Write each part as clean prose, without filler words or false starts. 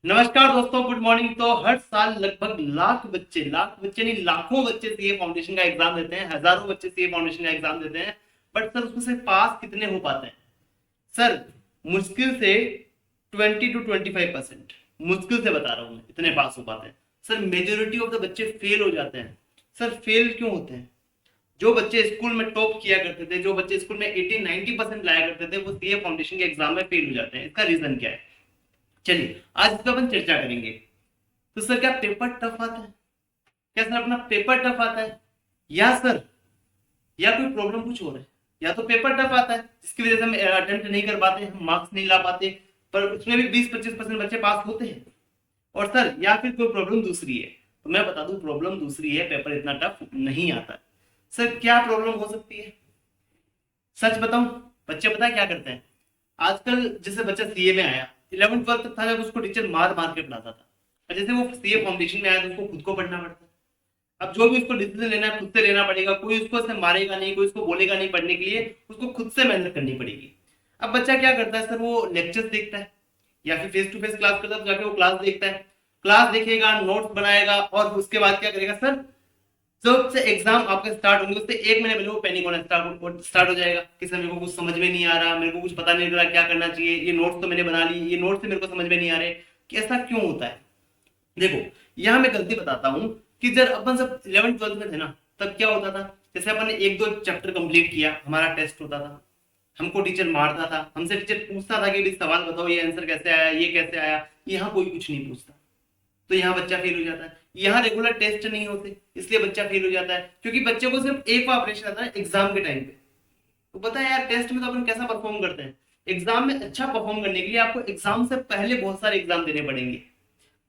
नमस्कार दोस्तों, good morning. तो हर साल लगभग लाख बच्चे नहीं लाखों बच्चे सीए फाउंडेशन का एग्जाम देते हैं, हजारों बच्चे सीए फाउंडेशन का एग्जाम देते हैं। बट सर उसमें से पास कितने हो पाते हैं? सर मुश्किल से 20 to 25%। मुश्किल से बता रहा हूं मैं, इतने पास हो पाते हैं। सर मेजोरिटी ऑफ द बच्चे फेल हो जाते हैं। सर फेल क्यों होते हैं? जो बच्चे स्कूल में टॉप किया करते थे, जो बच्चे स्कूल में 80-90% लाया करते थे, वो सीए फाउंडेशन के एग्जाम में फेल हो जाते हैं। इसका रीजन क्या है? चलिए आज इस पर अपन चर्चा करेंगे। तो सर क्या पेपर टफ आता है? क्या सर अपना पेपर टफ आता है? या सर या कोई प्रॉब्लम कुछ और है? या तो पेपर टफ आता है जिसकी वजह से हम अटेम्प्ट नहीं कर पाते, हम मार्क्स नहीं ला पाते, पर उसमें भी 20-25% बच्चे पास होते हैं। और सर या फिर कोई प्रॉब्लम दूसरी है। तो मैं बता दूं प्रॉब्लम दूसरी है, पेपर इतना टफ नहीं आता है। सर क्या प्रॉब्लम हो सकती है? सच बताऊं, बच्चे पता है क्या करते हैं आजकल? जैसे बच्चा सीए में आया, 11th 12th तक था जब उसको टीचर मार मार के पढ़ाता था, और जैसे वो सीए फाउंडेशन में आया तो उसको खुद को पढ़ना पड़ता है। अब जो भी उसको डिसीजन लेना है खुद से लेना पड़ेगा, कोई उसको ऐसे मारेगा नहीं, कोई उसको बोलेगा नहीं पढ़ने के लिए, उसको खुद से मेहनत करनी पड़ेगी। अब बच्चा क्या करता है सर, वो लेक्चर्स देखता है या फिर फेस टू फेस क्लास करता है, तो जाके वो क्लास देखता है, क्लास देखेगा, नोट्स बनाएगा, और उसके बाद क्या करेगा सर, जब से एग्जाम आपके स्टार्ट होंगे उससे 1 महीने पहले वो पैनिक होना स्टार्ट हो जाएगा कि सर मेरे को कुछ समझ में नहीं आ रहा, मेरे को कुछ पता नहीं लग रहा क्या करना चाहिए, ये नोट्स तो मैंने बना ली, ये नोट्स से मेरे को समझ में नहीं आ रहे कि ऐसा क्यों होता है। देखो यहाँ मैं गलती बताता हूँ कि जब अपन सब 11th 12th में थे ना, तब क्या होता था, जैसे अपन ने 1-2 चैप्टर कंप्लीट किया, हमारा टेस्ट होता था, हमको टीचर मारता था, हमसे टीचर पूछता था कि भाई सवाल बताओ, ये आंसर कैसे आया, ये कैसे आया। यहाँ कोई कुछ नहीं पूछता, तो यहाँ बच्चा फेल हो जाता है। यहाँ रेगुलर टेस्ट नहीं होते, इसलिए बच्चा फेल हो जाता है, क्योंकि बच्चे को सिर्फ एक बार ऑपरेशन आता है एग्जाम के टाइम पे। तो पता है यार, टेस्ट में तो अपन कैसा परफॉर्म करते हैं, एग्जाम में अच्छा परफॉर्म करने के लिए आपको एग्जाम से पहले बहुत सारे एग्जाम देने पड़ेंगे।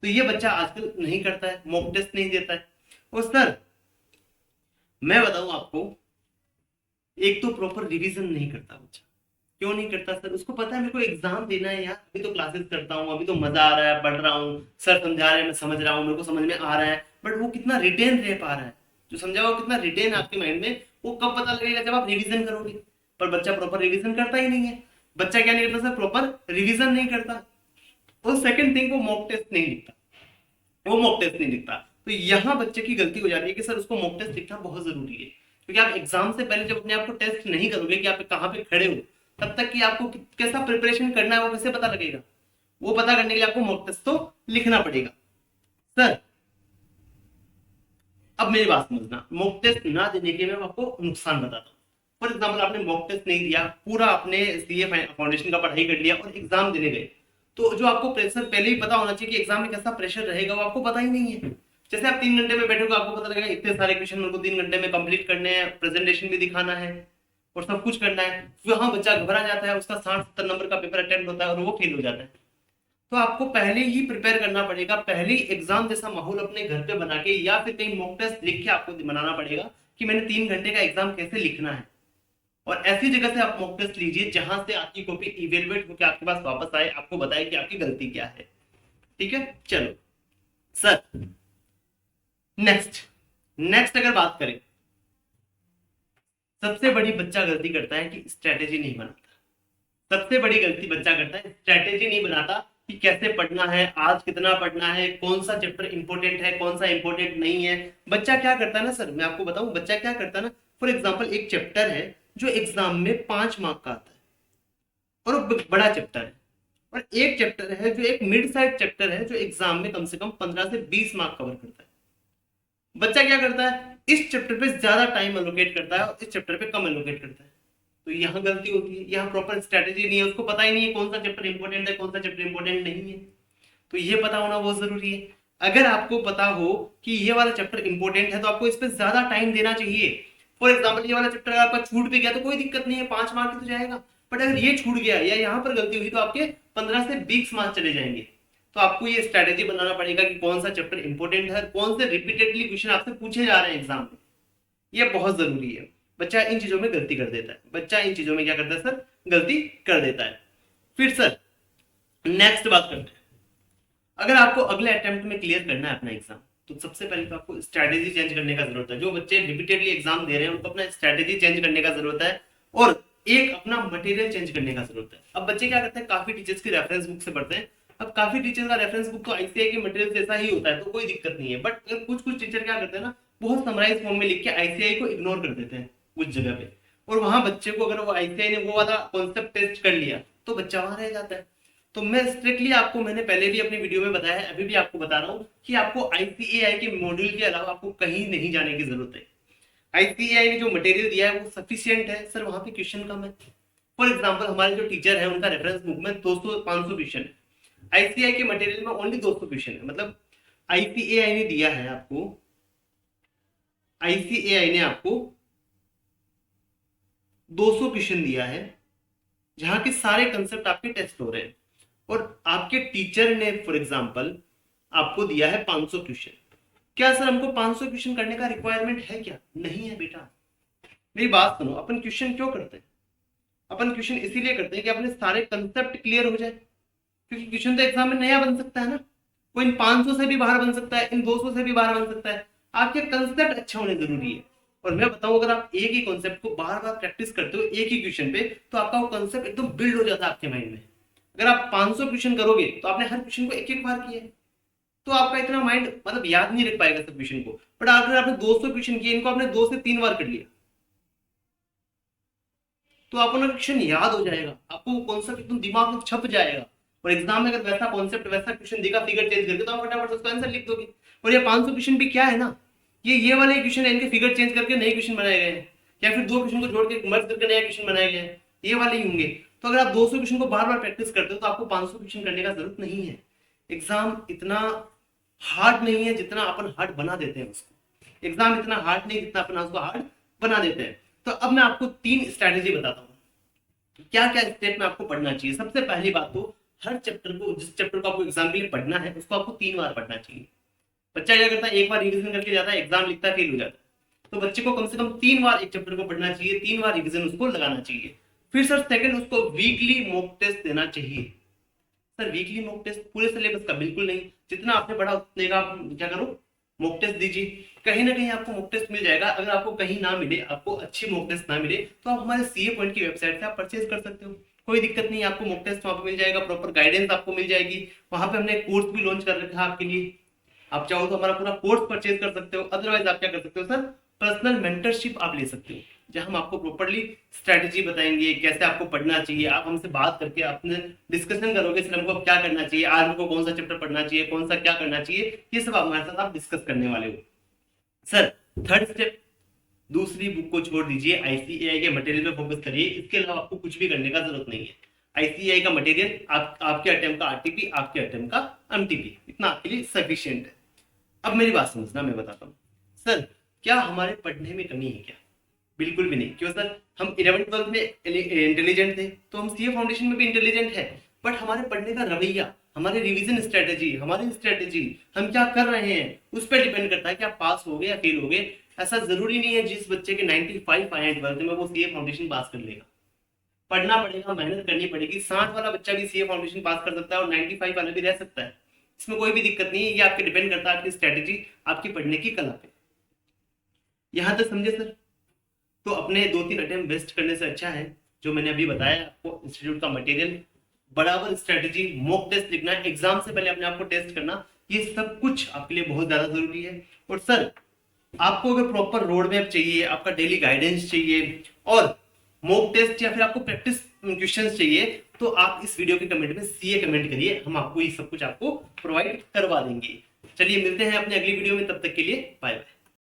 तो ये बच्चा आजकल नहीं करता है, मॉक टेस्ट नहीं देता है। और सर मैं बताऊं आपको, एक तो प्रॉपर रिवीजन नहीं करता बच्चा। क्यों नहीं करता सर? उसको पता है मेरे को एग्जाम देना है यार, अभी तो क्लासेस करता हूँ, अभी तो मजा आ रहा है, पढ़ रहा हूँ, सर समझा रहे हैं, मैं समझ रहा हूँ, मेरे को समझ में आ रहा है। बट वो कितना रिटेन रह पा रहा है, जो समझा हुआ कितना रिटेन आपके माइंड में, वो कब पता लगेगा? जब आप रिवीजन करोगे। पर बच्चा प्रॉपर रिवीजन करता ही नहीं है। बच्चा क्या नहीं करता सर? प्रॉपर रिवीजन नहीं करता। और सेकंड थिंग, वो मॉक टेस्ट नहीं लिखता, वो मॉक टेस्ट नहीं लिखता। तो यहाँ बच्चे की गलती हो जाती है कि सर उसको मॉक टेस्ट लिखना बहुत जरूरी है, क्योंकि आप एग्जाम से पहले जब अपने आप को टेस्ट नहीं करोगे कि आप कहाँ पे खड़े हो, तब तक कि आपको कैसा प्रिपरेशन करना है वो कैसे पता लगेगा? वो पता करने के लिए आपको मॉक टेस्ट तो लिखना पड़ेगा। सर अब मेरी बात समझना, मॉक टेस्ट ना देने के मैं आपको नुकसान बताता हूँ। फॉर एग्जाम्पल आपने मॉक टेस्ट नहीं दिया, पूरा आपने सीए फाउंडेशन का पढ़ाई कर लिया और एग्जाम देने गए, तो जो आपको प्रेशर पहले ही पता होना चाहिए कि एग्जाम में कैसा प्रेशर रहेगा, वो आपको पता ही नहीं है। जैसे आप 3 घंटे में बैठोगे, आपको पता लगेगा इतने सारे क्वेश्चन मेरे को 3 घंटे में कंप्लीट करने हैं, प्रेजेंटेशन भी दिखाना है और सब कुछ करना है। वहां बच्चा घबरा जाता है, उसका 60-70 नंबर का पेपर अटेम्प्ट होता है और वो फेल हो जाता है। तो आपको पहले ही प्रिपेयर करना पड़ेगा, पहले ही एग्जाम जैसा माहौल अपने घर पे बना के या फिर कहीं मॉक टेस्ट लिख के आपको बनाना पड़ेगा कि मैंने 3 घंटे का एग्जाम कैसे लिखना है। और ऐसी जगह से आप मॉक टेस्ट लीजिए जहां से आपकी कॉपी इवेलुएट होकर आपके पास वापस आए, आपको बताए कि आपकी गलती क्या है। ठीक है, चलो सर नेक्स्ट नेक्स्ट अगर बात करें, सबसे बड़ी बच्चा गलती करता है कि स्ट्रेटेजी नहीं बनाता। सबसे बड़ी गलती बच्चा करता है, स्ट्रेटेजी नहीं बनाता कि कैसे पढ़ना है, आज कितना पढ़ना है, कौन सा चैप्टर इंपॉर्टेंट है, कौन सा इंपॉर्टेंट नहीं है। बच्चा क्या करता है ना सर, मैं आपको बताऊं बच्चा क्या करता है ना। फॉर एग्जाम्पल एक चैप्टर है जो एग्जाम में 5 मार्क का आता है और वो बड़ा चैप्टर है, और एक चैप्टर है जो एक मिड साइड चैप्टर है जो एग्जाम में कम से कम 15 से 20 मार्क कवर करता है। बच्चा क्या करता है, इस चैप्टर पे ज्यादा टाइम एलोकेट करता है और इस चैप्टर पे कम एलोकेट करता है। तो यहाँ गलती होती है, यहाँ प्रॉपर स्ट्रेटेजी नहीं है, उसको पता ही नहीं है कौन सा चैप्टर इंपॉर्टेंट है, कौन सा चैप्टर इंपॉर्टेंट नहीं है। तो ये पता होना बहुत जरूरी है। अगर आपको पता हो कि ये वाला चैप्टर इंपॉर्टेंट है तो आपको इस पर ज्यादा टाइम देना चाहिए। फॉर एग्जाम्पल ये वाला चैप्टर अगर आपका छूट भी गया तो कोई दिक्कत नहीं है, 5 मार्क तो जाएगा। बट अगर ये छूट गया या यहाँ पर गलती हुई तो आपके 15 से 20 मार्क्स चले जाएंगे। तो आपको ये स्ट्रेटेजी बनाना पड़ेगा कि कौन सा चैप्टर इंपॉर्टेंट है, कौन से रिपीटेडली क्वेश्चन आपसे पूछे जा रहे हैं एग्जाम में। ये बहुत जरूरी है। बच्चा इन चीजों में गलती कर देता है, बच्चा इन चीजों में क्या करता है सर, गलती कर देता है। फिर सर नेक्स्ट बात करते हैं, अगर आपको अगले अटेम्प्ट में क्लियर करना है अपना एग्जाम, तो सबसे पहले तो आपको स्ट्रेटेजी चेंज करने का जरूरत है। जो बच्चे रिपीटेडली एग्जाम दे रहे हैं उनको अपना स्ट्रेटेजी चेंज करने का जरूरत है, और एक अपना मटेरियल चेंज करने का जरूरत है। अब बच्चे क्या करते हैं, काफी टीचर्स की रेफरेंस बुक से पढ़ते हैं, अब काफी टीचर का रेफरेंस बुक तो आईसीआई के मटेरियल जैसा ही होता है, तो कोई दिक्कत नहीं है। बट कुछ कुछ टीचर क्या करते हैं ना, बहुत समराइज फॉर्म में लिख के आईसीआई को इग्नोर कर देते हैं कुछ जगह पे, और वहां बच्चे को अगर वो आईसीआई ने वो वाला कॉन्सेप्ट टेस्ट कर लिया तो बच्चा वहां रह जाता है। तो मैं स्ट्रिक्टली आपको, मैंने पहले भी अपनी वीडियो में बताया है, अभी भी आपको बता रहा हूँ कि आपको आईसीएआई के मॉड्यूल के अलावा आपको कहीं नहीं जाने की जरूरत है। आईसीएआई ने जो मटेरियल दिया है वो सफिशियंट है सर, वहां पे क्वेश्चन कम है। फॉर एग्जाम्पल हमारे जो टीचर है उनका रेफरेंस बुक में 200-500 क्वेश्चन है, आईसीआई के मटेरियल में ओनली 200 क्वेश्चन है। मतलब आईसीएआई ने दिया है आपको, आईसीएआई ने आपको 200 क्वेश्चन दिया है जहां के सारे कंसेप्ट आपके टेस्ट हो रहे हैं, और आपके टीचर ने फॉर एग्जांपल आपको दिया है 500 क्वेश्चन। क्या सर हमको 500 क्वेश्चन करने का रिक्वायरमेंट है क्या? नहीं है बेटा। मेरी बात सुनो, अपन क्वेश्चन क्यों करते हैं? अपन क्वेश्चन इसीलिए करते हैं कि अपने सारे कंसेप्ट क्लियर हो जाए, क्योंकि क्वेश्चन तो एग्जाम में नया बन सकता है ना, वो इन 500 से भी बाहर बन सकता है, इन 200 से भी बाहर बन सकता है। आपके कंसेप्ट अच्छे होने जरूरी है। और मैं बताऊं, अगर आप एक ही कॉन्सेप्ट को बार बार प्रैक्टिस करते हो एक ही क्वेश्चन पे, तो आपका वो कॉन्सेप्ट एकदम बिल्ड हो जाता है आपके माइंड में। अगर आप 500 क्वेश्चन करोगे तो आपने हर क्वेश्चन को एक एक बार किया है, तो आपका इतना माइंड मतलब याद नहीं रख पाएगा सब क्वेश्चन को। बट अगर आपने 200 क्वेश्चन किए, इनको आपने 2 से 3 बार कर लिया, तो आपको ना क्वेश्चन याद हो जाएगा, आपको वो कॉन्सेप्ट एकदम दिमाग में छप जाएगा। और एग्जाम में अगर वैसा कॉन्सेप्ट वैसा क्वेश्चन देगा फिगर चेंज करके, तो आप फटाफट उसका आंसर लिख दोगे। और ये 500 क्वेश्चन भी क्या है ना, ये वाले क्वेश्चन है, इनके फिगर चेंज करके नए क्वेश्चन बनाए गए हैं, या फिर 2 क्वेश्चन को जोड़ के मर्ज करके नया क्वेश्चन बनाए गए हैं, ये वाले ही होंगे। तो अगर आप 200 क्वेश्चन को बार बार प्रैक्टिस करते हो तो आपको 500 क्वेश्चन करने का जरूरत नहीं है। एग्जाम इतना हार्ड नहीं है जितना अपन हार्ड बना देते हैं उसको। एग्जाम इतना हार्ड नहीं जितना अपन उसको हार्ड बना देते हैं। तो अब मैं आपको 3 स्ट्रैटेजी बताता हूँ क्या क्या स्टेप में आपको पढ़ना चाहिए। सबसे पहली बात तो हर चैप्टर को, जिस चैप्टर को आपको एग्जाम के लिए पढ़ना है उसको आपको 3 बार पढ़ना चाहिए। बच्चा क्या करता है, एक बार रिवीजन करके जाता है, एग्जाम लिखता है, फेल हो जाता है। तो बच्चे को कम से कम 3 बार एक चैप्टर को पढ़ना चाहिए, 3 बार रिवीजन उसको लगाना चाहिए। फिर सर सेकंड, उसको वीकली मॉक टेस्ट देना चाहिए। सर वीकली मॉक टेस्ट पूरे सिलेबस का बिल्कुल नहीं, जितना आपने पढ़ा उतने का आप क्या करो, मॉक टेस्ट दीजिए। कहीं ना कहीं आपको मॉक टेस्ट मिल जाएगा। अगर आपको कहीं ना मिले, आपको अच्छी मॉक टेस्ट ना मिले, तो आप हमारे सीए पॉइंट की वेबसाइट से आप परचेज कर सकते हो, कोई दिक्कत नहीं है। आपको मॉक टेस्ट वहां पर मिल जाएगा, प्रॉपर गाइडेंस आपको मिल जाएगी। वहां पे हमने कोर्स भी लॉन्च कर रखा है आपके लिए, आप चाहो तो हमारा पूरा कोर्स परचेज कर सकते हो। अदरवाइज आप क्या कर सकते हो सर, पर्सनल मेंटरशिप आप ले सकते हो, जहां हम आपको प्रॉपर्ली स्ट्रेटेजी बताएंगे कैसे आपको पढ़ना चाहिए। आप हमसे बात करके अपने डिस्कशन करोगे सर हमको अब क्या करना चाहिए, आज हमको कौन सा चैप्टर पढ़ना चाहिए, कौन सा क्या करना चाहिए, ये सब हमारे साथ आप डिस्कस करने वाले हो। सर थर्ड स्टेप, दूसरी बुक को छोड़ दीजिए, आईसीएआई के मटेरियल पे फोकस करिए। इसके अलावा आपको कुछ भी करने का जरूरत नहीं है। आईसीएआई का मटेरियल आपके अटेम्प्ट का आरटीपी, आपके अटेम्प्ट का एमटीपी, इतना आपके लिए सफिशिएंट है। अब मेरी बात समझना, मैं बताता हूँ सर, क्या हमारे पढ़ने में कमी है क्या? बिल्कुल भी नहीं। क्यों सर, हम 11th-12th में इंटेलिजेंट थे, तो हम सीए फाउंडेशन में भी इंटेलिजेंट है। बट हमारे पढ़ने का रवैया, हमारी रिवीजन स्ट्रेटेजी, हमारी स्ट्रेटेजी, हम क्या कर रहे हैं उस पर डिपेंड करता है कि आप पास हो गए या फेल हो गए। ऐसा जरूरी नहीं है जिस बच्चे के 95 आए 12th में वो सीए फाउंडेशन पास कर लेगा। पढ़ना पड़ेगा, मेहनत करनी पड़ेगी। 60 वाला बच्चा भी सीए फाउंडेशन पास कर सकता है और 95 वाला भी रह सकता है, इसमें कोई भी दिक्कत नहीं है। ये आपके डिपेंड करता है आपकी स्ट्रेटेजी, आपकी पढ़ने की कला पे। यहां तक समझे सर? तो अपने 2-3 अटेम्प्ट वेस्ट करने से अच्छा है जो मैंने अभी बताया आपको, इंस्टीट्यूट का मटेरियल, बराबर स्ट्रेटेजी, मॉक टेस्ट लिखना, एग्जाम से पहले अपने आप को टेस्ट करना, ये सब कुछ आपके लिए बहुत ज्यादा जरूरी है। और सर आपको अगर प्रॉपर रोड मैप चाहिए, आपका डेली गाइडेंस चाहिए और मॉक टेस्ट या फिर आपको प्रैक्टिस क्वेश्चंस चाहिए, तो आप इस वीडियो के कमेंट में सीए कमेंट करिए, हम आपको ये सब कुछ आपको प्रोवाइड करवा देंगे। चलिए मिलते हैं अपने अगली वीडियो में, तब तक के लिए बाय बाय।